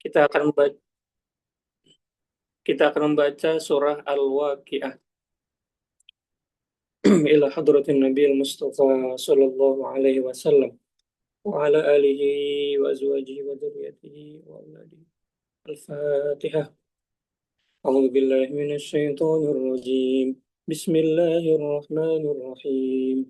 Kita akan membaca, kita akan membaca surah Al-Waqiah. Ila hadratin Nabi Mustafa sallallahu alaihi wasallam wa ala alihi wa azwajihi wa dzurriyyatihi wa auladihi. Al-Fatihah. A'udzu billahi minasy syaithanir rajim. Bismillahirrahmanirrahim.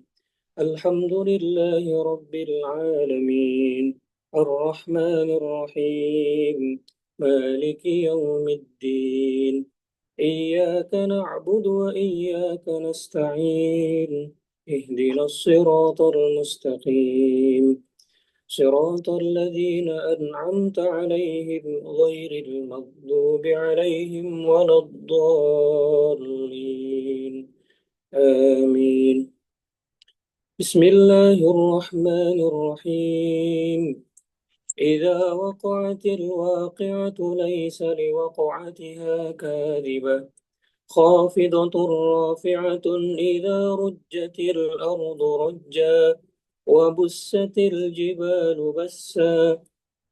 Alhamdulillahi rabbil alamin. Ar-Rahmanir Rahim. Maliki yaumiddin. إياك نعبد وإياك نستعين اهدنا الصراط المستقيم صراط الذين أنعمت عليهم غير المغضوب عليهم ولا الضالين آمين بسم الله الرحمن الرحيم إذا وقعت الواقعة ليس لوقعتها كاذبة خافضة رافعة إذا رجت الأرض رجا وبست الجبال بسا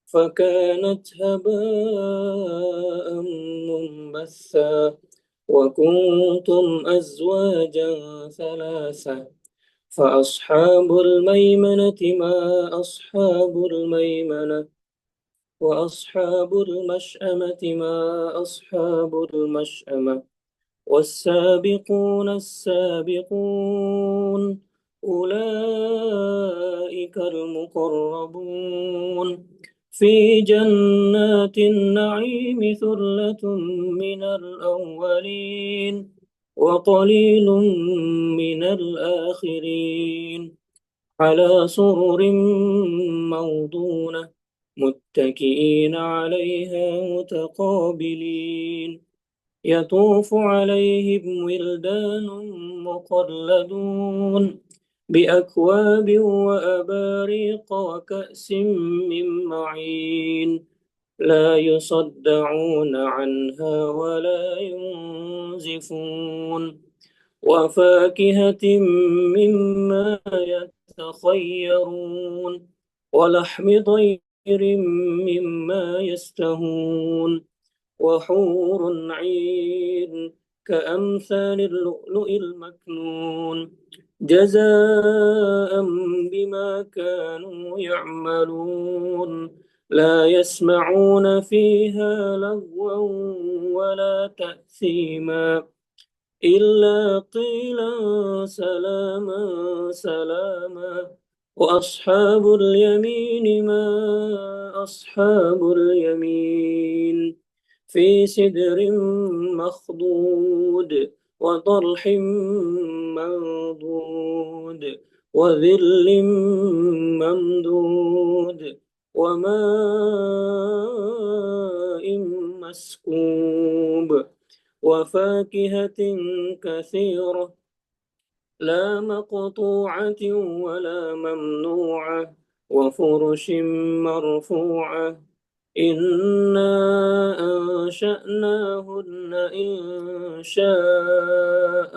فكانت هباء منبثا وكنتم أزواجا ثلاثا فأصحاب الميمنة ما أصحاب الميمنة وأصحاب المشأمة ما أصحاب المشأمة والسابقون السابقون أولئك المقربون في جنات النعيم ثلة من الأولين وقليل من الآخرين على سرر موضونة متكئين عليها متقابلين يطوف عليهم ولدان مخلدون بأكواب وأباريق وكأس من معين لا يصدعون عنها ولا ينزفون وفاكهة مما يتخيرون ولحم طير مما يستهون وحور عين كأمثال اللؤلؤ المكنون جزاء بما كانوا يعملون لا يسمعون فيها لغوا ولا تأثيما إلا قيلا سلاما سلاما وأصحاب اليمين ما أصحاب اليمين في سدر مخضود وطلح منضود وذل ممدود وماء مسكوب وفاكهة كثيرة لا مقطوعة ولا ممنوعة وفرش مرفوعة إنا أنشأناهن إنشاء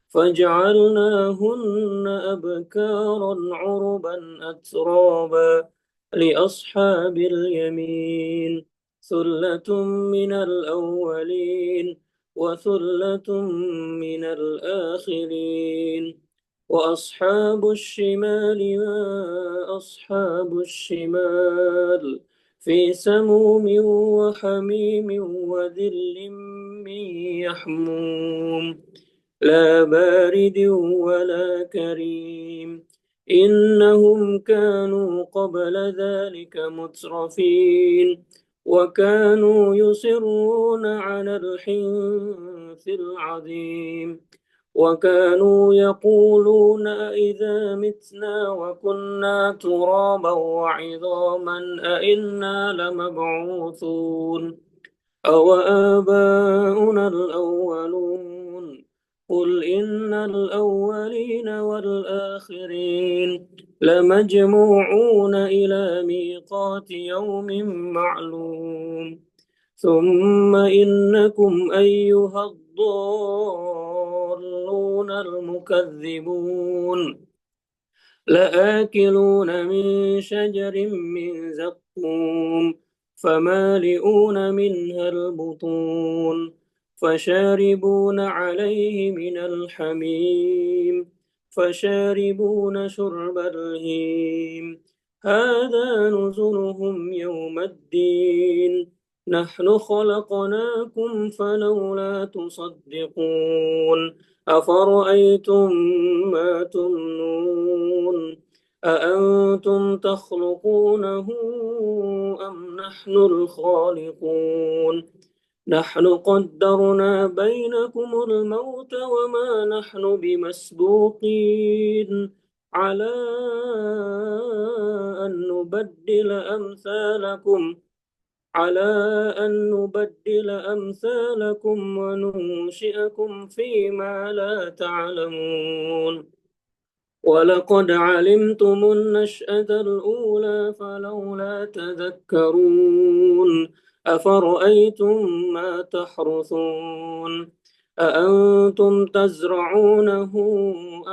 فجعلناهن أبكارا عربا أترابا لأصحاب اليمين ثلة من الأولين وثلة من الآخرين وأصحاب الشمال ما أصحاب الشمال في سموم وحميم وذل من يحموم لا بارد ولا كريم إنهم كانوا قبل ذلك مترفين وكانوا يصرون على الحنث العظيم وكانوا يقولون إذا متنا وكنا ترابا وعظاما أئنا لمبعوثون أو آباؤنا الأولون قل إن الأولين والآخرين لمجموعون إلى ميقات يوم معلوم ثم إنكم أيها الضالون المكذبون لآكلون من شجر من زقوم فمالئون منها البطون فشاربون عليه من الحميم فشاربون شرب الهيم هذا نزلهم يوم الدين نحن خلقناكم فلولا تصدقون أفرأيتم ما تمنون أأنتم تخلقونه أم نحن الخالقون نحن قدرنا بينكم الموت وما نحن بمسبوقين على أن نبدل أمثالكم على أن نبدل أمثالكم وننشئكم فيما لا تعلمون ولقد علمتم النشأة الأولى فلولا تذكرون أفرأيتم ما تحرثون أأنتم تزرعونه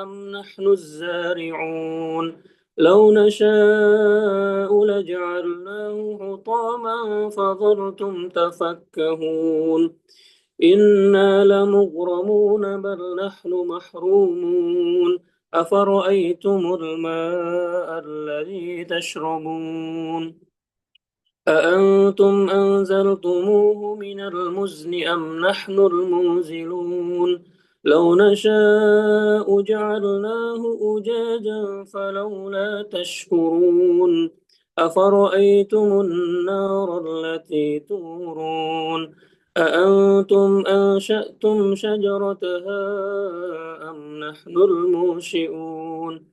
أم نحن الزارعون لو نشاء لجعلناه حطاما فظلتم تفكهون إنا لمغرمون بل نحن محرومون أفرأيتم الماء الذي تشربون أأنتم أنزلتموه من المزن أم نحن المنزلون لو نشاء جعلناه أجاجا فلولا تشكرون أفرأيتم النار التي تورون أأنتم أنشأتم شجرتها أم نحن المنشئون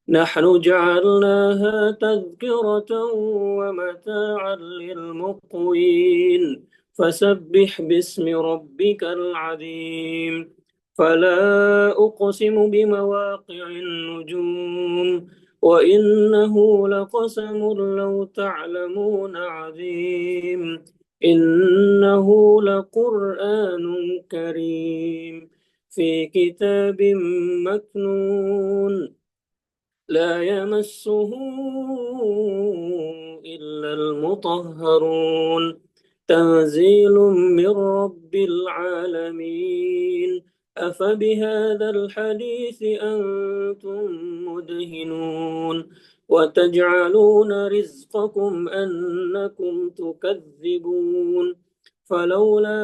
نحن جعلناها تذكرة ومتاعا للمقوين فسبح باسم ربك العظيم فلا أقسم بمواقع النجوم وإنه لقسم لو تعلمون عظيم إنه لقرآن كريم في كتاب مكنون لا يمسه إلا المطهرون تنزيل من رب العالمين أفبهذا الحديث أنتم مدهنون وتجعلون رزقكم أنكم تكذبون فلولا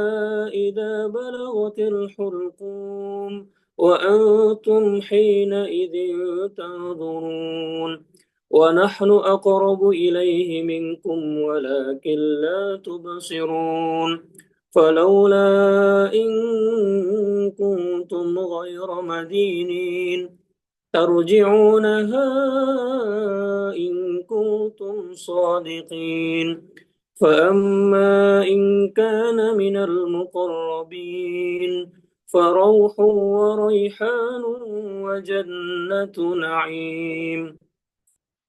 إذا بلغت الحلقوم وأنتم حينئذ تنظرون ونحن أقرب إليه منكم ولكن لا تبصرون فلولا إن كنتم غير مدينين ترجعونها إن كنتم صادقين فأما إن كان من المقربين فروح وريحان وجنة نعيم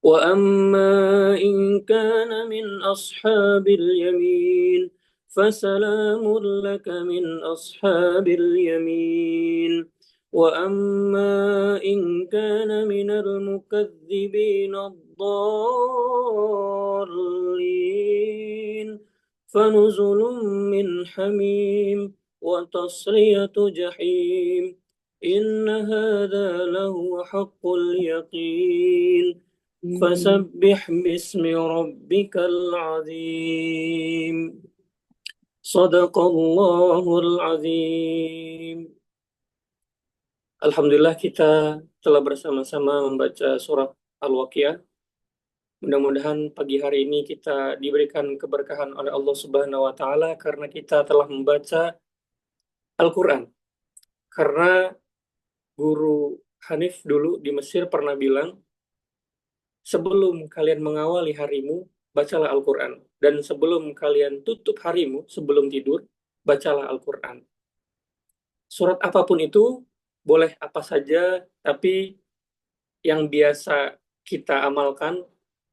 وأما إن كان من أصحاب اليمين فسلام لك من أصحاب اليمين وأما إن كان من المكذبين الضالين فنزل من حميم وتصلية جحيم إن هذا لهو حق اليقين فسبح باسم ربك العظيم صدق الله العظيم. Alhamdulillah kita telah bersama-sama membaca surat Al-Waqiah. Mudah-mudahan pagi hari ini kita diberikan keberkahan oleh Allah Subhanahu wa Ta'ala karena kita telah membaca Al-Quran. Karena guru Hanif dulu di Mesir pernah bilang, sebelum kalian mengawali harimu, bacalah Al-Quran. Dan sebelum kalian tutup harimu, sebelum tidur, bacalah Al-Quran. Surat apapun itu, boleh apa saja, tapi yang biasa kita amalkan,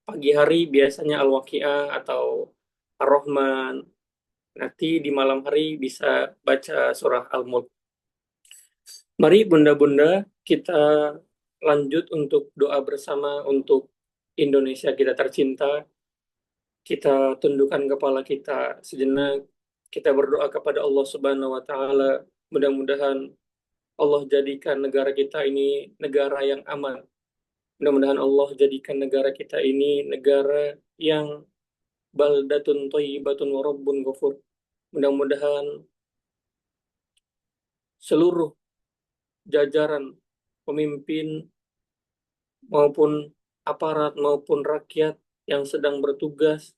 pagi hari biasanya Al-Waqiah atau Ar-Rahman. Nanti di malam hari bisa baca surah Al-Mulk. Mari bunda-bunda kita lanjut untuk doa bersama untuk Indonesia kita tercinta. Kita tundukkan kepala kita sejenak. Kita berdoa kepada Allah Subhanahu wa taala. Mudah-mudahan Allah jadikan negara kita ini negara yang aman. Mudah-mudahan Allah jadikan negara kita ini negara yang baldatun thayyibatun wa rabbun ghafur. Mudah-mudahan seluruh jajaran pemimpin maupun aparat maupun rakyat yang sedang bertugas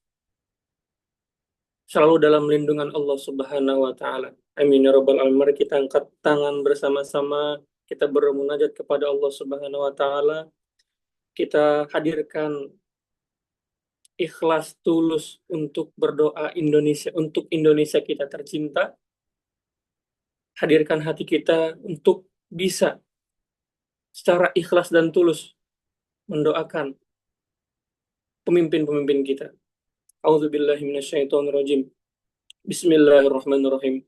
selalu dalam lindungan Allah Subhanahu wa taala. Amin ya rabbal alamin. Mari kita angkat tangan bersama-sama, kita bermunajat kepada Allah Subhanahu wa taala. Kita hadirkan ikhlas tulus untuk berdoa Indonesia, untuk Indonesia kita tercinta. Hadirkan hati kita untuk bisa secara ikhlas dan tulus mendoakan pemimpin-pemimpin kita. A'udzubillahi minasyaitonirrajim. Bismillahirrahmanirrahim.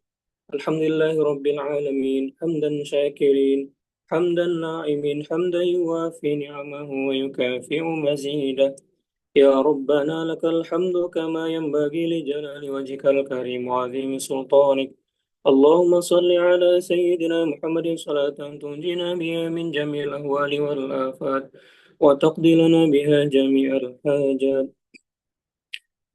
Alhamdulillahi rabbil alamin. Hamdan syakirin. Hamdan na'imin. Hamdan yuwafi ni'amahu wa yukafi'u mazidah. Ya Rabbana lakal hamdu kama yanbaghi li jalali wajhikal karim wa 'azimi sultanik. Allahumma salli ala sayyidina Muhammadin salatan tunjina biha min jami'il ahwali wal afat wa taqdi lana biha jami'al hajat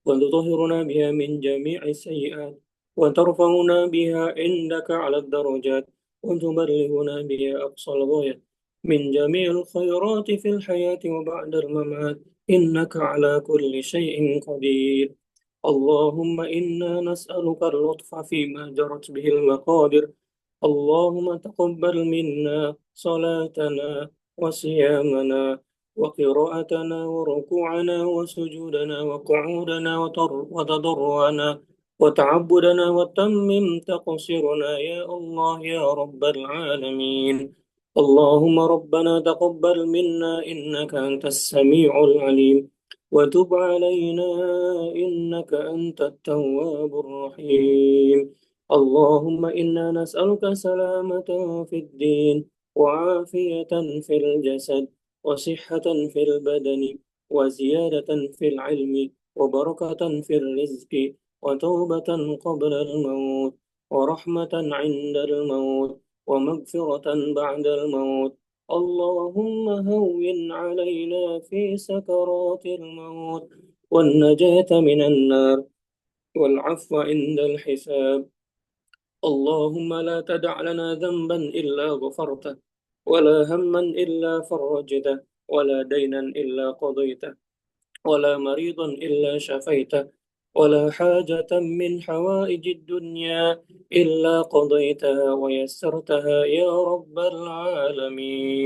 وتطهرنا بها من جميع السيئات وترفعنا بها عندك على الدرجات وتبلغنا بها أقصى الغاية من جميع الخيرات في الحياة وبعد الممات إنك على كل شيء قدير اللهم إنا نسألك اللطف فيما جرت به المقادر اللهم تقبل منا صلاتنا وصيامنا وقراءتنا وركوعنا وسجودنا وقعودنا وتضرعنا وتعبدنا وتمم تقصيرنا يا الله يا رب العالمين اللهم ربنا تقبل منا إنك أنت السميع العليم وتب علينا إنك أنت التواب الرحيم اللهم إنا نسألك سلامة في الدين وعافية في الجسد وصحة في البدن وزيادة في العلم وبركة في الرزق وتوبة قبل الموت ورحمة عند الموت ومغفرة بعد الموت اللهم هون علينا في سكرات الموت والنجاة من النار والعفو عند الحساب اللهم لا تدع لنا ذنبا إلا غفرته ولا هما إلا فرجته ولا دينا إلا قضيته ولا مريضا إلا شفيته ولا حاجة من حوائج الدنيا إلا قضيتها ويسرتها يا رب العالمين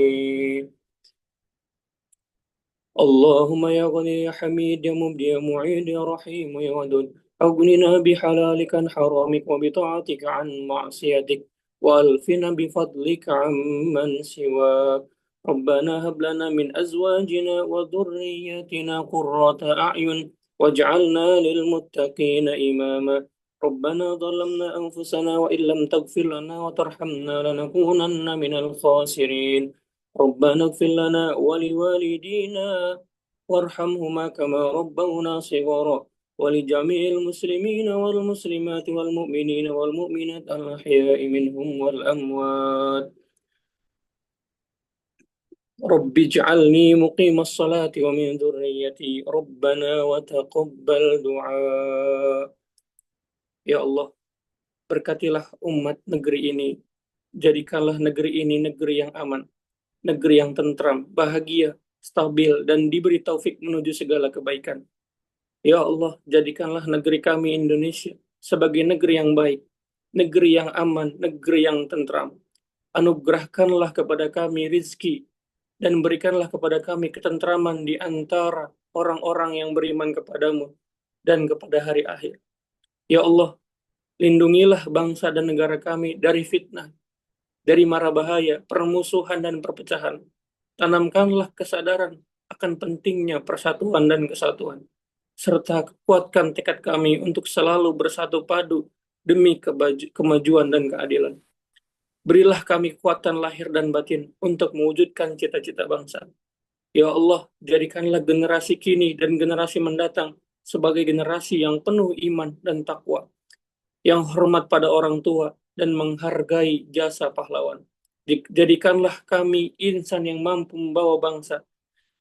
اللهم يا غني يا حميد يا مبدي يا معيد يا رحيم يا ودود أغننا بحلالك عن حرامك وبطاعتك عن معصيتك وألفنا بفضلك عمن سواك ربنا هب لنا من أزواجنا وذرياتنا قرة أعين واجعلنا للمتقين إماما ربنا ظلمنا أنفسنا وإن لم تغفر لنا وترحمنا لنكونن من الخاسرين ربنا اغفر لنا ولوالدينا وارحمهما كما ربونا صغارا ولجميع المسلمين والمسلمات والمؤمنين والمؤمنات الأحياء منهم والأموات رب اجعلني مقيم الصلاة ومن ذريتي ربنا وتقبل دعاء Ya Allah, berkatilah umat negeri ini. Jadikanlah negeri ini negeri yang aman, negeri yang tentram, bahagia, stabil, dan diberi taufik menuju segala kebaikan. Ya Allah, jadikanlah negeri kami Indonesia sebagai negeri yang baik, negeri yang aman, negeri yang tentram. Anugerahkanlah kepada kami rizki, dan berikanlah kepada kami ketentraman di antara orang-orang yang beriman kepadamu dan kepada hari akhir. Ya Allah, lindungilah bangsa dan negara kami dari fitnah, dari mara bahaya, permusuhan dan perpecahan. Tanamkanlah kesadaran akan pentingnya persatuan dan kesatuan, serta kuatkan tekad kami untuk selalu bersatu padu demi kemajuan dan keadilan. Berilah kami kekuatan lahir dan batin untuk mewujudkan cita-cita bangsa. Ya Allah, jadikanlah generasi kini dan generasi mendatang sebagai generasi yang penuh iman dan takwa, yang hormat pada orang tua dan menghargai jasa pahlawan. Jadikanlah kami insan yang mampu membawa bangsa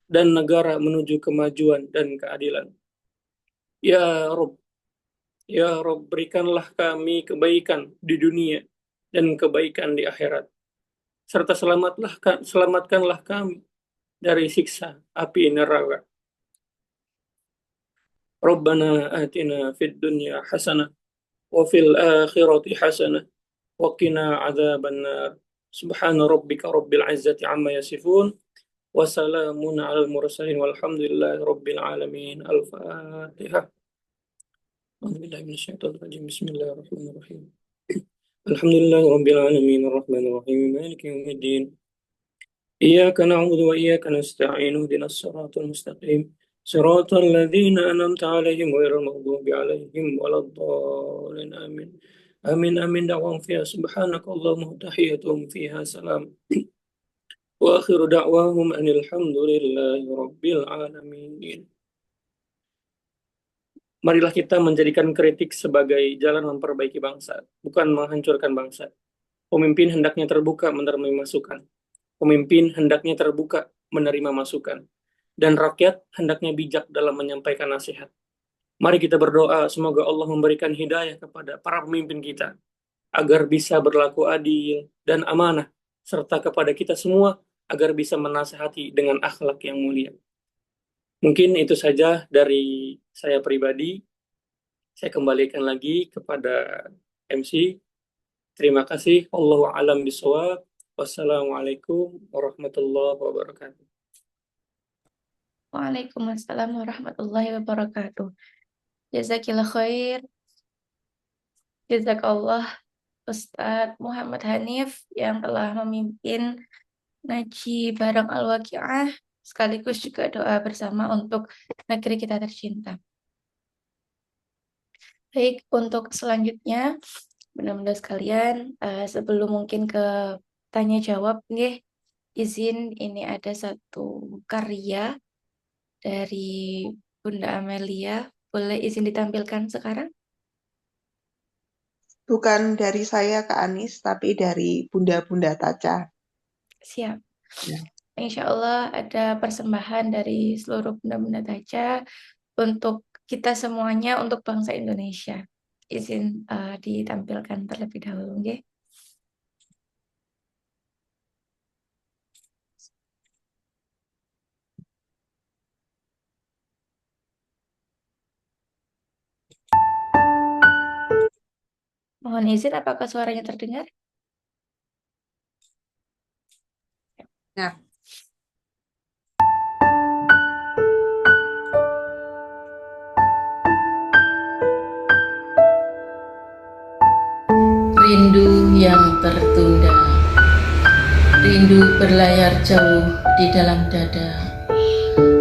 dan negara menuju kemajuan dan keadilan. Ya Rob, ya Rob, berikanlah kami kebaikan di dunia dan kebaikan di akhirat. Serta selamatkanlah kami dari siksa api neraka. Rabbana atina fid dunya hasanah wa fil akhirati hasanah wa qina adzabannar. Subhana rabbika rabbil izzati amma yasifun wa salamun alal mursalin walhamdulillahi rabbil alamin. Al-Fatihah. A'udzubillahi minasyaitonir rajim. Bismillahirrahmanirrahim. Alhamdulillahi rabbil alamin arrahmanir rahim maliki yaumiddin. إياك نعبد وإياك نستعين اهدنا الصراط المستقيم صراط الذين أنعمت عليهم غير المغضوب عليهم ولا الضالين آمين آمين آمين دعواهم فيها سبحانك اللهم وتحيتهم فيها سلام وآخر دعواهم أن الحمد لله رب العالمين. Marilah kita menjadikan kritik sebagai jalan memperbaiki bangsa, bukan menghancurkan bangsa. Pemimpin hendaknya terbuka menerima masukan. Pemimpin hendaknya terbuka menerima masukan. Dan rakyat hendaknya bijak dalam menyampaikan nasihat. Mari kita berdoa semoga Allah memberikan hidayah kepada para pemimpin kita agar bisa berlaku adil dan amanah, serta kepada kita semua agar bisa menasihati dengan akhlak yang mulia. Mungkin itu saja dari saya pribadi. Saya kembalikan lagi kepada MC. Terima kasih. Wallahu a'lam bishawab. Wassalamualaikum warahmatullahi wabarakatuh. Waalaikumsalam warahmatullahi wabarakatuh. Jazakillah khair. Jazakallah Ustadz Muhammad Hanif yang telah memimpin ngaji bareng Al-Waqiah, sekaligus juga doa bersama untuk negeri kita tercinta. Baik, untuk selanjutnya, benar-benar sekalian, sebelum mungkin ke tanya jawab, izin ini ada satu karya dari Bunda Amelia, boleh izin ditampilkan sekarang? Bukan dari saya, Kak Anis, tapi dari Bunda-Bunda Taca. Siap. Ya. Insya Allah ada persembahan dari seluruh Bunda-Bunda Taca untuk kita semuanya, untuk bangsa Indonesia. Izin ditampilkan terlebih dahulu, nggih. Mohon izin, apakah suaranya terdengar? Ya. Rindu yang tertunda, rindu berlayar jauh di dalam dada,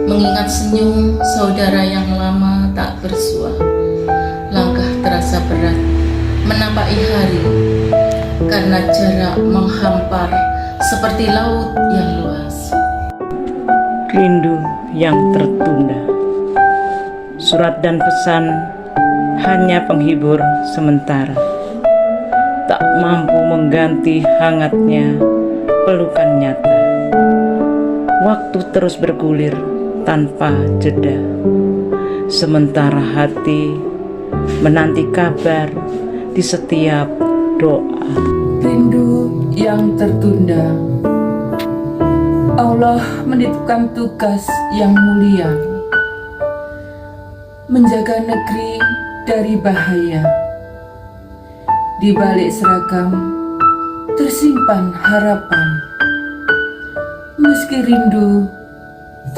mengingat senyum saudara yang lama tak bersua. Langkah terasa berat menapaki hari, karena jarak menghampar seperti laut yang luas. Rindu yang tertunda, surat dan pesan hanya penghibur sementara, tak mampu mengganti hangatnya pelukan nyata. Waktu terus bergulir tanpa jeda, sementara hati menanti kabar di setiap doa. Rindu yang tertunda, Allah menitipkan tugas yang mulia, menjaga negeri dari bahaya. Di balik seragam tersimpan harapan, meski rindu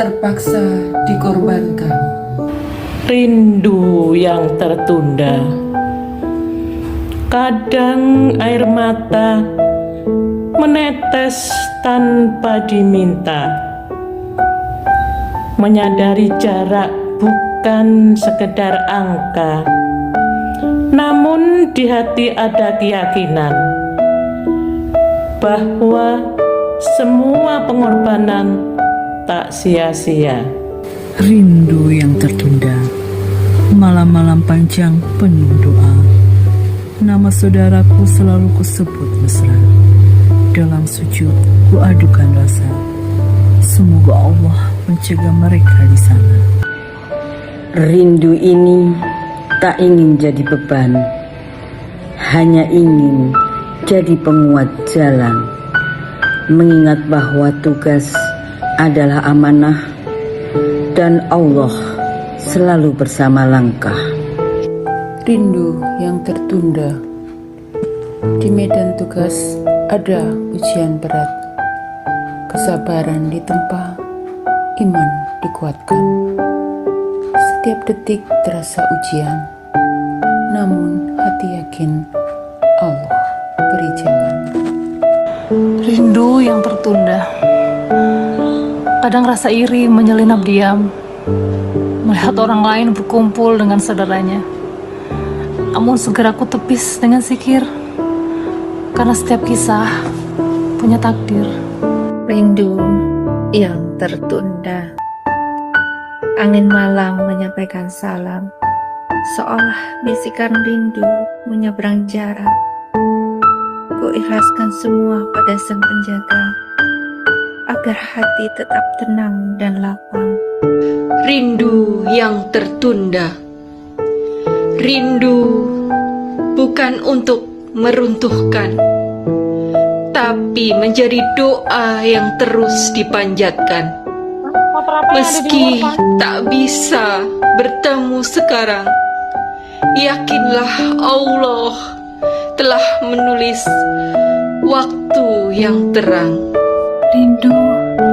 terpaksa dikorbankan. Rindu yang tertunda, kadang air mata menetes tanpa diminta, menyadari jarak bukan sekedar angka, namun di hati ada keyakinan bahwa semua pengorbanan tak sia-sia. Rindu yang tertunda, malam-malam panjang penuh doa. Nama saudaraku selalu kusebut mesra. Dalam sujud kuadukan rasa. Semoga Allah mencegah mereka di sana. Rindu ini tak ingin jadi beban, hanya ingin jadi penguat jalan. Mengingat bahwa tugas adalah amanah dan Allah selalu bersama langkah. Rindu yang tertunda. Di medan tugas ada ujian berat. Kesabaran ditempa, iman dikuatkan. Setiap detik terasa ujian, namun hati yakin Allah beri jalan. Rindu yang tertunda. Kadang rasa iri menyelinap diam, melihat orang lain berkumpul dengan saudaranya. Namun segera ku tepis dengan zikir, karena setiap kisah punya takdir. Rindu yang tertunda. Angin malam menyampaikan salam, seolah bisikan rindu menyeberang jarak. Ku ikhlaskan semua pada Sang Penjaga, agar hati tetap tenang dan lapang. Rindu yang tertunda. Rindu bukan untuk meruntuhkan, tapi menjadi doa yang terus dipanjatkan. Meski tak bisa bertemu sekarang, yakinlah Allah telah menulis waktu yang terang. Rindu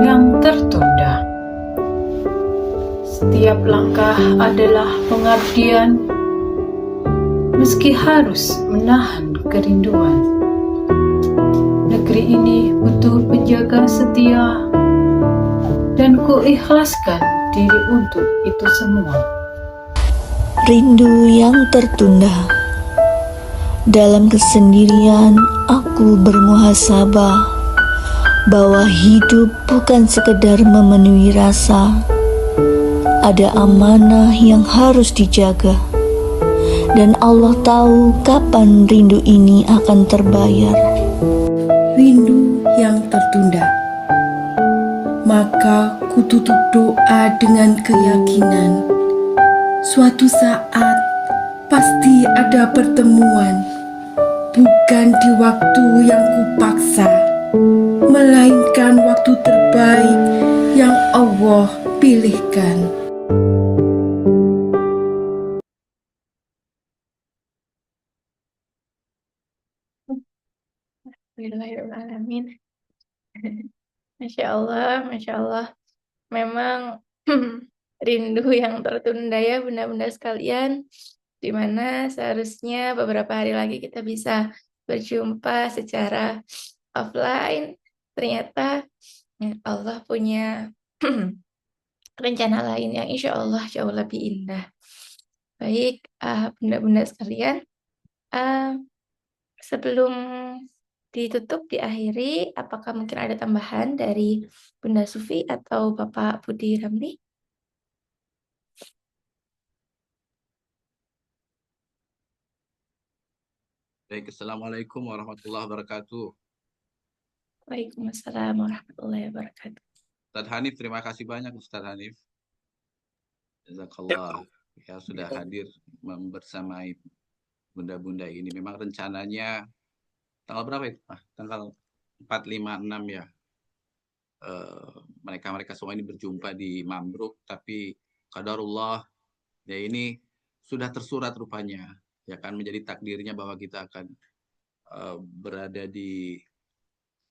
yang tertunda. Setiap langkah adalah pengabdian, meski harus menahan kerinduan. Negeri ini butuh penjaga setia, dan ku ikhlaskan diri untuk itu semua. Rindu yang tertunda. Dalam kesendirian aku bermuhasabah bahwa hidup bukan sekedar memenuhi rasa. Ada amanah yang harus dijaga, dan Allah tahu kapan rindu ini akan terbayar. Rindu yang tertunda. Maka ku tutup doa dengan keyakinan, suatu saat pasti ada pertemuan, bukan di waktu yang kupaksa, melainkan waktu terbaik yang Allah pilihkan. Bismillahirrahmanirrahim. Masya Allah, Masya Allah. Memang rindu yang tertunda ya bunda-bunda sekalian, di mana seharusnya beberapa hari lagi kita bisa berjumpa secara offline. Ternyata Allah punya rencana lain yang insya Allah jauh lebih indah. Baik, bunda-bunda sekalian, sebelum ditutup, diakhiri, apakah mungkin ada tambahan dari Bunda Sufi atau Bapak Budi Ramli? Baik, Assalamualaikum warahmatullahi wabarakatuh. Waalaikumsalam warahmatullahi wabarakatuh. Ustadz Hanif, terima kasih banyak Ustadz Hanif. Jazakallah ya sudah hadir membersamai bunda-bunda ini. Memang rencananya tanggal berapa itu? Tanggal 4, 5, 6 ya. Mereka semua ini berjumpa di Mambruk, tapi qadarullah ya ini sudah tersurat rupanya. Ya kan menjadi takdirnya bahwa kita akan berada di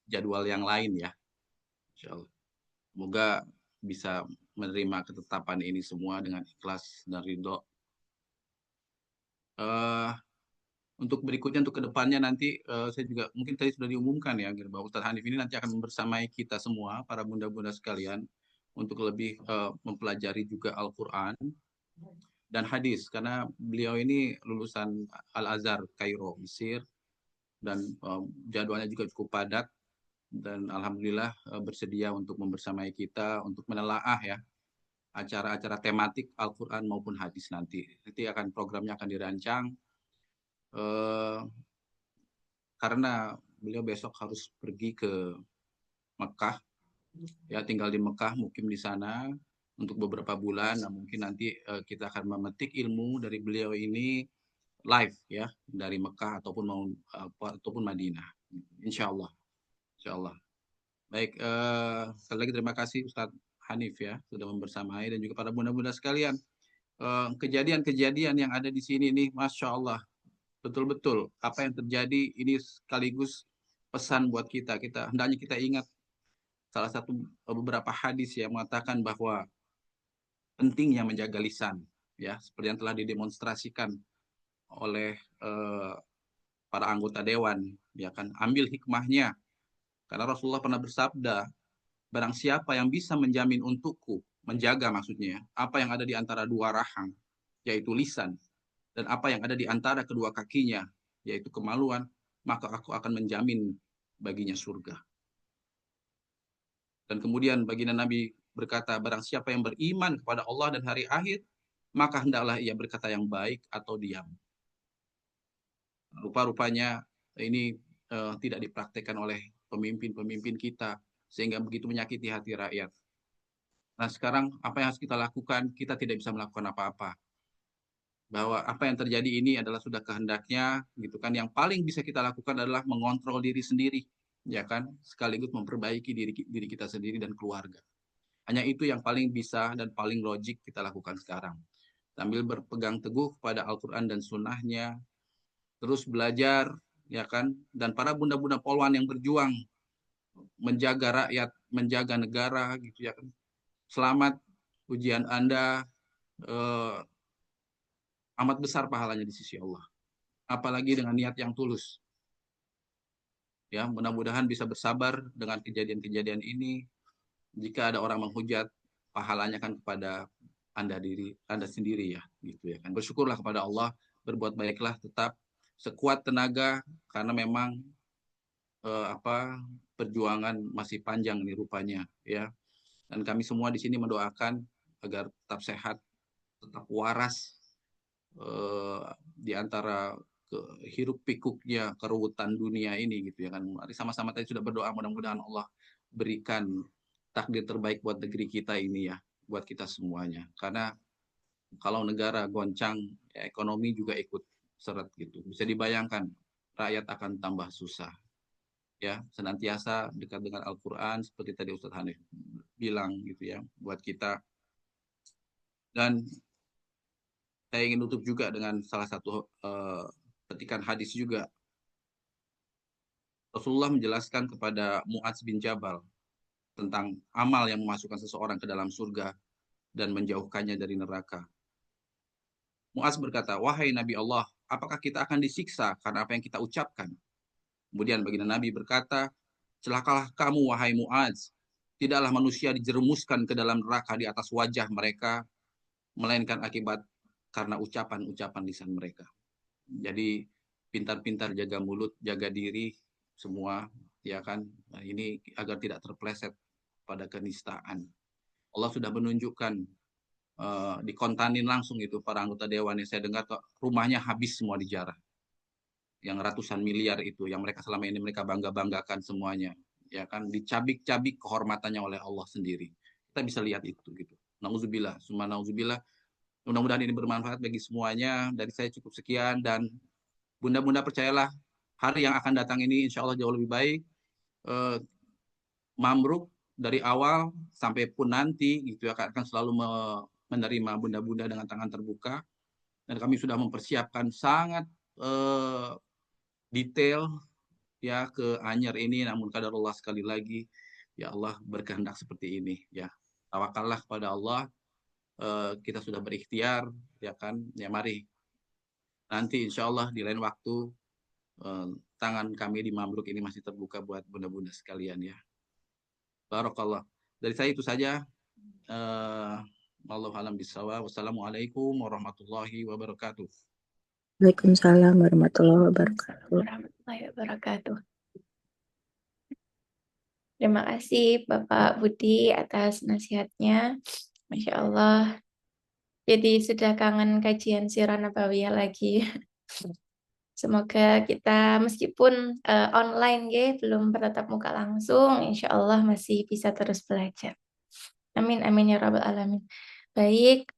jadwal yang lain ya. Insyaallah. Semoga bisa menerima ketetapan ini semua dengan ikhlas dan ridho. Untuk berikutnya, untuk kedepannya nanti saya juga mungkin tadi sudah diumumkan ya bahwa Ustadz Hanif ini nanti akan membersamai kita semua para bunda-bunda sekalian untuk lebih mempelajari juga Al-Quran dan hadis, karena beliau ini lulusan Al-Azhar Kairo Mesir dan jadwalnya juga cukup padat, dan alhamdulillah bersedia untuk membersamai kita untuk menelaah ya acara-acara tematik Al-Quran maupun hadis nanti. Nanti programnya akan dirancang karena beliau besok harus pergi ke Mekah, ya tinggal di Mekah, mukim di sana untuk beberapa bulan. Nah, mungkin nanti kita akan memetik ilmu dari beliau ini live ya dari Mekah ataupun Madinah. Insya Allah. Baik, sekali lagi terima kasih Ustadz Hanif ya sudah membersamai, dan juga para bunda-bunda sekalian. Kejadian-kejadian yang ada di sini nih, Masya Allah, betul-betul apa yang terjadi ini sekaligus pesan buat kita. Hendaknya kita ingat salah satu beberapa hadis yang mengatakan bahwa pentingnya menjaga lisan, ya seperti yang telah didemonstrasikan oleh para anggota dewan, ya kan, ambil hikmahnya. Karena Rasulullah pernah bersabda, barang siapa yang bisa menjamin untukku, menjaga maksudnya, apa yang ada di antara dua rahang, yaitu lisan, dan apa yang ada di antara kedua kakinya, yaitu kemaluan, maka aku akan menjamin baginya surga. Dan kemudian baginda Nabi berkata, barang siapa yang beriman kepada Allah dan hari akhir, maka hendaklah ia berkata yang baik atau diam. Rupa-rupanya ini tidak dipraktekkan oleh pemimpin-pemimpin kita, sehingga begitu menyakiti hati rakyat. Nah sekarang apa yang harus kita lakukan? Kita tidak bisa melakukan apa-apa. Bahwa apa yang terjadi ini adalah sudah kehendaknya, gitu kan. Yang paling bisa kita lakukan adalah mengontrol diri sendiri, ya kan, sekaligus memperbaiki diri kita sendiri dan keluarga. Hanya itu yang paling bisa dan paling logik kita lakukan sekarang. Sambil berpegang teguh kepada Al-Quran dan Sunnahnya, terus belajar, ya kan, dan para bunda-bunda polwan yang berjuang menjaga rakyat, menjaga negara, gitu ya kan. Selamat, ujian Anda amat besar pahalanya di sisi Allah. Apalagi dengan niat yang tulus. Ya, mudah-mudahan bisa bersabar dengan kejadian-kejadian ini. Jika ada orang menghujat, pahalanya kan kepada Anda sendiri ya, gitu ya kan. Bersyukurlah kepada Allah, berbuat baiklah tetap sekuat tenaga, karena memang perjuangan masih panjang nih rupanya ya. Dan kami semua di sini mendoakan agar tetap sehat, tetap waras di antara hiruk pikuknya keruwetan dunia ini, gitu ya kan. Mari sama-sama tadi sudah berdoa, mudah-mudahan Allah berikan takdir terbaik buat negeri kita ini ya, buat kita semuanya. Karena kalau negara goncang, ya ekonomi juga ikut seret gitu. Bisa dibayangkan rakyat akan tambah susah. Ya, senantiasa dekat dengan Al-Quran seperti tadi Ustadz Hanif bilang gitu ya, buat kita. Dan saya ingin tutup juga dengan salah satu petikan hadis juga. Rasulullah menjelaskan kepada Mu'adz bin Jabal tentang amal yang memasukkan seseorang ke dalam surga dan menjauhkannya dari neraka. Mu'adz berkata, wahai Nabi Allah, apakah kita akan disiksa karena apa yang kita ucapkan? Kemudian baginda Nabi berkata, celakalah kamu wahai Mu'adz, tidaklah manusia dijerumuskan ke dalam neraka di atas wajah mereka, melainkan akibat karena ucapan-ucapan lisan mereka. Jadi pintar-pintar jaga mulut, jaga diri semua, ya kan. Nah, ini agar tidak terpleset pada kenistaan. Allah sudah menunjukkan dikontanin langsung itu para anggota dewan yang saya dengar rumahnya habis semua dijarah. Yang ratusan miliar itu yang mereka selama ini mereka bangga-banggakan semuanya, ya kan, dicabik-cabik kehormatannya oleh Allah sendiri. Kita bisa lihat itu gitu. Nauzubillah, summa nauzubillah. Mudah-mudahan ini bermanfaat bagi semuanya. Dari saya cukup sekian, dan bunda-bunda percayalah hari yang akan datang ini insya Allah jauh lebih baik. Mamruk dari awal sampai pun nanti gitu ya, akan selalu menerima bunda-bunda dengan tangan terbuka. Dan kami sudah mempersiapkan sangat detail ya ke Anyer ini, namun qadarullah sekali lagi ya Allah berkehendak seperti ini ya. Tawakallah kepada Allah, kita sudah berikhtiar ya kan, ya mari nanti insya Allah di lain waktu tangan kami di Mamruk ini masih terbuka buat bunda-bunda sekalian ya. Barakallah. Dari saya itu saja. Wallahu a'lam bishawab. Wassalamualaikum warahmatullahi wabarakatuh. Waalaikumsalam warahmatullahi wabarakatuh. Terima kasih Bapak Budi atas nasihatnya. Masya Allah. Jadi sudah kangen kajian Sirah Nabawiyah lagi. Semoga kita meskipun online belum bertatap muka langsung, insya Allah masih bisa terus belajar. Amin amin ya rabbal alamin. Baik,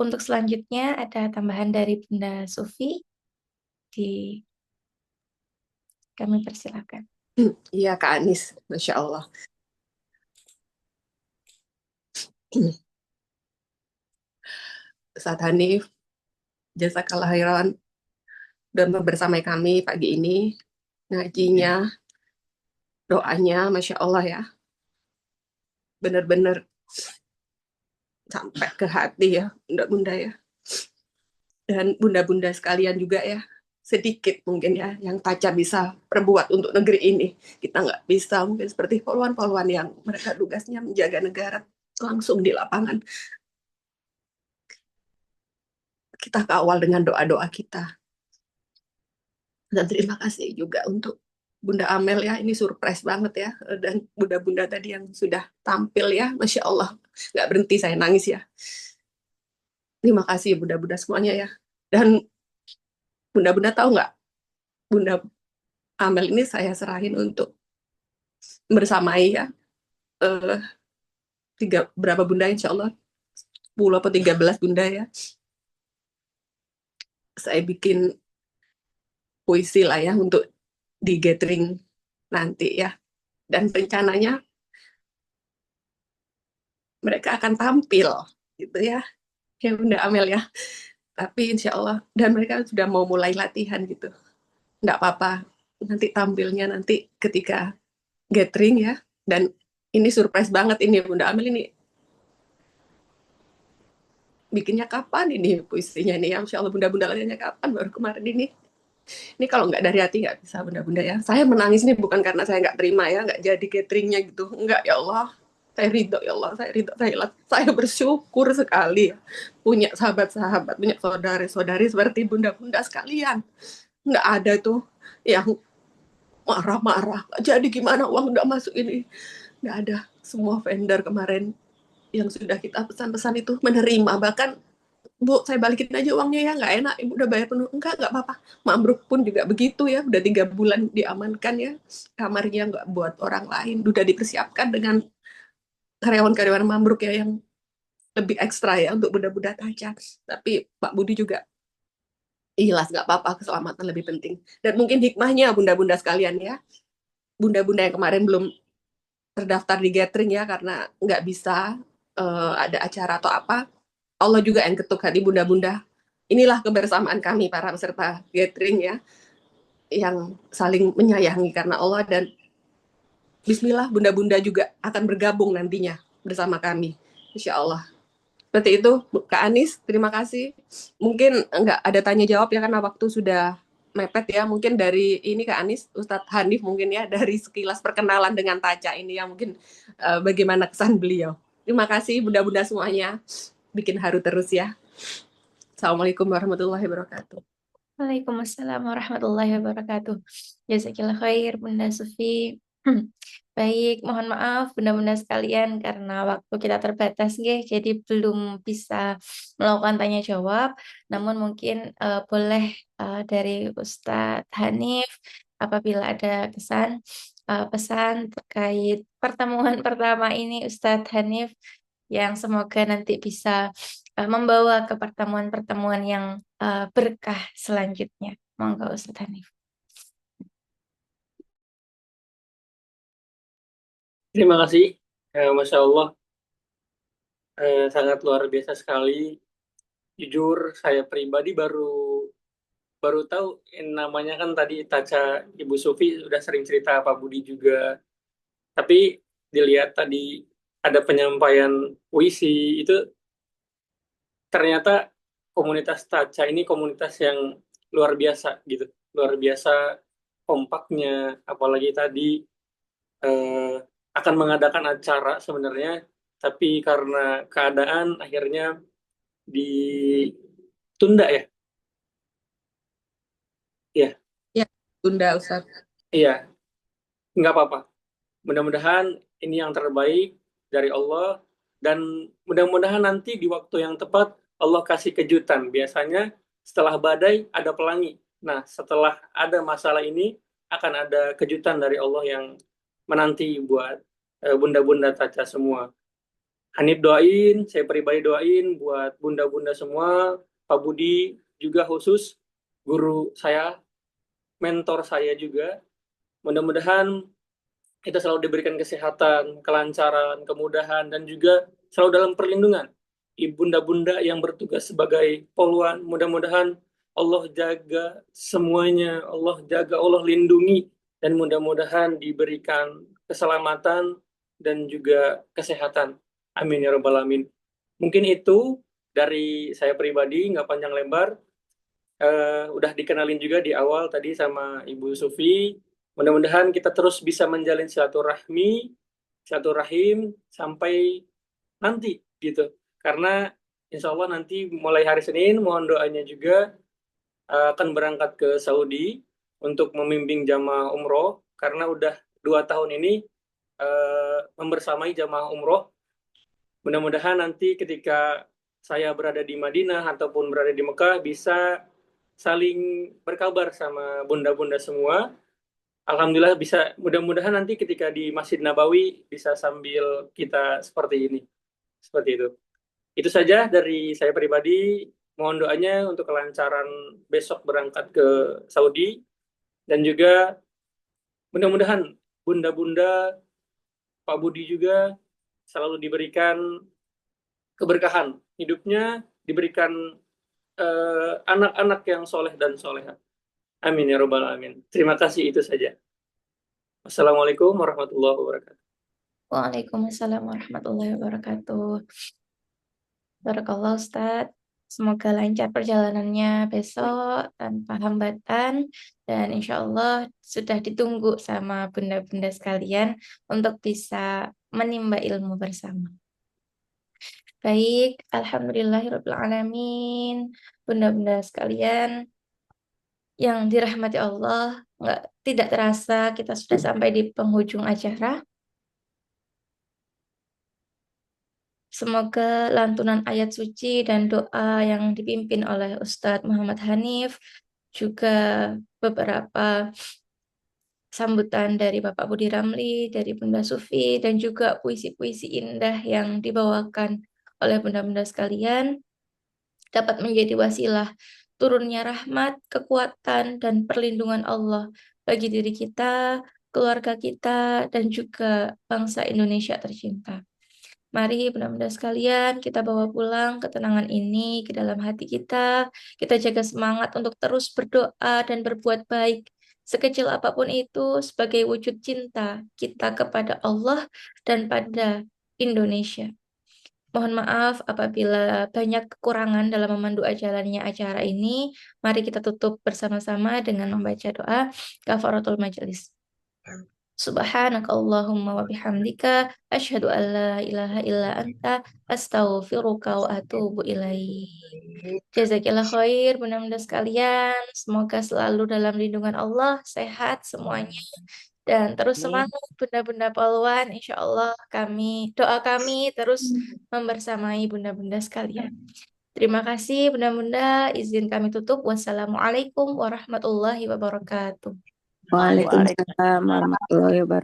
untuk selanjutnya ada tambahan dari Bunda Sufi. Kami persilakan. Iya Kak Anis, Masya Allah. Ustadz Hanif, jazakallah khairan dan bersama kami pagi ini. Ngajinya, doanya, Masya Allah ya. Benar-benar sampai ke hati ya, bunda-bunda ya. Dan bunda-bunda sekalian juga ya. Sedikit mungkin ya, yang Taca bisa perbuat untuk negeri ini. Kita nggak bisa mungkin seperti poluan-poluan yang mereka tugasnya menjaga negara langsung di lapangan. Kita kawal dengan doa-doa kita. Dan terima kasih juga untuk Bunda Amel ya, ini surprise banget ya. Dan bunda-bunda tadi yang sudah tampil ya, Masya Allah. Nggak berhenti saya nangis ya. Terima kasih bunda-bunda semuanya ya. Dan bunda-bunda tahu nggak, Bunda Amel ini saya serahin untuk bersamai ya. Berapa bunda insya Allah? 10 atau 13 bunda ya. Saya bikin puisi lah ya untuk di gathering nanti ya. Dan rencananya mereka akan tampil gitu ya. Ya Bunda Amel ya. Tapi insya Allah, dan mereka sudah mau mulai latihan gitu. Nggak apa-apa, nanti tampilnya nanti ketika gathering ya. Dan ini surprise banget ini Bunda Amel ini. Bikinnya kapan ini puisinya nih? Insya Allah bunda-bunda lainnya kapan? Baru kemarin ini. Ini kalau nggak dari hati nggak bisa bunda-bunda ya. Saya menangis ini bukan karena saya nggak terima ya, nggak jadi cateringnya gitu. Enggak ya Allah. Saya ridho ya Allah, saya ridho, saya bersyukur sekali ya. Punya sahabat-sahabat, punya saudari-saudari seperti bunda-bunda sekalian. Nggak ada tuh yang marah-marah. Jadi gimana uang udah masuk ini? Nggak ada. Semua vendor kemarin yang sudah kita pesan-pesan itu menerima. Bahkan, Bu, saya balikin aja uangnya ya, nggak enak, Ibu udah bayar penuh. Enggak apa-apa. Mambruk pun juga begitu ya, udah 3 bulan diamankan ya. Kamarnya nggak buat orang lain, udah dipersiapkan dengan karyawan-karyawan Mambruk ya yang lebih ekstra ya untuk bunda-bunda Taca. Tapi Pak Budi juga ikhlas, nggak apa-apa, keselamatan lebih penting. Dan mungkin hikmahnya bunda-bunda sekalian ya, bunda-bunda yang kemarin belum terdaftar di gathering ya karena nggak bisa ada acara atau apa, Allah juga yang ketuk hati bunda-bunda. Inilah kebersamaan kami para peserta gathering ya, yang saling menyayangi karena Allah, dan bismillah bunda-bunda juga akan bergabung nantinya bersama kami, insya Allah. Seperti itu, Kak Anis, terima kasih. Mungkin nggak ada tanya jawab ya karena waktu sudah mepet ya. Mungkin dari ini Kak Anis, Ustadz Hanif mungkin ya, dari sekilas perkenalan dengan Taca ini ya, mungkin bagaimana kesan beliau. Terima kasih bunda-bunda semuanya, bikin haru terus ya. Assalamualaikum warahmatullahi wabarakatuh. Waalaikumsalam warahmatullahi wabarakatuh. Jazakillah khair Bunda Sufi. Baik, mohon maaf bunda-bunda sekalian karena waktu kita terbatas jadi belum bisa melakukan tanya jawab. Namun mungkin boleh dari Ustadz Hanif apabila ada pesan terkait pertemuan pertama ini Ustadz Hanif yang semoga nanti bisa membawa ke pertemuan-pertemuan yang berkah selanjutnya. Monggo Ustadz Hanif. Terima kasih, Masya Allah, sangat luar biasa sekali. Jujur, saya pribadi baru tahu namanya kan tadi Taca, Ibu Sufi udah sering cerita, Pak Budi juga. Tapi dilihat tadi ada penyampaian puisi itu, ternyata komunitas Taca ini komunitas yang luar biasa gitu, luar biasa kompaknya. Apalagi tadi akan mengadakan acara sebenarnya, tapi karena keadaan akhirnya ditunda ya. Iya. Ya, tunda Ustaz. Iya, nggak apa-apa. Mudah-mudahan ini yang terbaik dari Allah, Dan mudah-mudahan nanti di waktu yang tepat Allah kasih kejutan. Biasanya setelah badai ada pelangi. Nah, setelah ada masalah ini akan ada kejutan dari Allah yang menanti buat bunda-bunda Taca semua. Hanif doain, saya pribadi doain buat bunda-bunda semua, Pak Budi juga khusus, guru saya, mentor saya juga. Mudah-mudahan kita selalu diberikan kesehatan, kelancaran, kemudahan, dan juga selalu dalam perlindungan. Ibunda-bunda yang bertugas sebagai poluan, mudah-mudahan Allah jaga semuanya, Allah jaga, Allah lindungi, dan mudah-mudahan diberikan keselamatan dan juga kesehatan. Amin ya rabbal alamin. Mungkin itu dari saya pribadi, nggak panjang lebar. Udah dikenalin juga di awal tadi sama Ibu Sufi. Mudah-mudahan kita terus bisa menjalin silaturahim sampai nanti gitu. Karena insya Allah nanti mulai hari Senin mohon doanya juga akan berangkat ke Saudi untuk membimbing jamaah umroh karena udah 2 tahun ini membersamai jamaah umroh. Mudah-mudahan nanti ketika saya berada di Madinah ataupun berada di Mekah bisa saling berkabar sama bunda-bunda semua. Alhamdulillah bisa, mudah-mudahan nanti ketika di Masjid Nabawi bisa sambil kita seperti ini. Seperti itu. Itu saja dari saya pribadi. Mohon doanya untuk kelancaran besok berangkat ke Saudi. Dan juga mudah-mudahan bunda-bunda, Pak Budi juga selalu diberikan keberkahan hidupnya, diberikan anak-anak yang soleh dan soleha. Amin ya rabbal alamin. Terima kasih, itu saja. Assalamualaikum warahmatullahi wabarakatuh. Waalaikumsalam warahmatullahi wabarakatuh. Barakallah Ustadz. Semoga lancar perjalanannya besok tanpa hambatan dan insya Allah sudah ditunggu sama bunda-bunda sekalian untuk bisa menimba ilmu bersama. Baik, alhamdulillahirabbil alamin. Bunda-bunda sekalian yang dirahmati Allah, tidak terasa kita sudah sampai di penghujung acara. Semoga lantunan ayat suci dan doa yang dipimpin oleh Ustadz Muhammad Hanif, juga beberapa sambutan dari Bapak Budi Ramli, dari Bunda Sufi, dan juga puisi-puisi indah yang dibawakan oleh bunda-bunda sekalian, dapat menjadi wasilah turunnya rahmat, kekuatan, dan perlindungan Allah bagi diri kita, keluarga kita, dan juga bangsa Indonesia tercinta. Mari bunda-bunda sekalian kita bawa pulang ketenangan ini ke dalam hati kita. Kita jaga semangat untuk terus berdoa dan berbuat baik. Sekecil apapun itu sebagai wujud cinta kita kepada Allah dan pada Indonesia. Mohon maaf apabila banyak kekurangan dalam memandu jalannya acara ini. Mari kita tutup bersama-sama dengan membaca doa kafaratul majelis. Subhanakallahumma wa bihamdika asyhadu an la ilaha illa anta astaghfiruka wa atubu ilaik. Jazakillah khair bunda-bunda sekalian, semoga selalu dalam lindungan Allah, sehat semuanya dan terus semangat bunda-bunda poluan. Insyaallah doa kami terus membersamai bunda-bunda sekalian. Terima kasih bunda-bunda, izin kami tutup. Wassalamualaikum warahmatullahi wabarakatuh. Waalaikumsalam warahmatullahi wabarakatuh.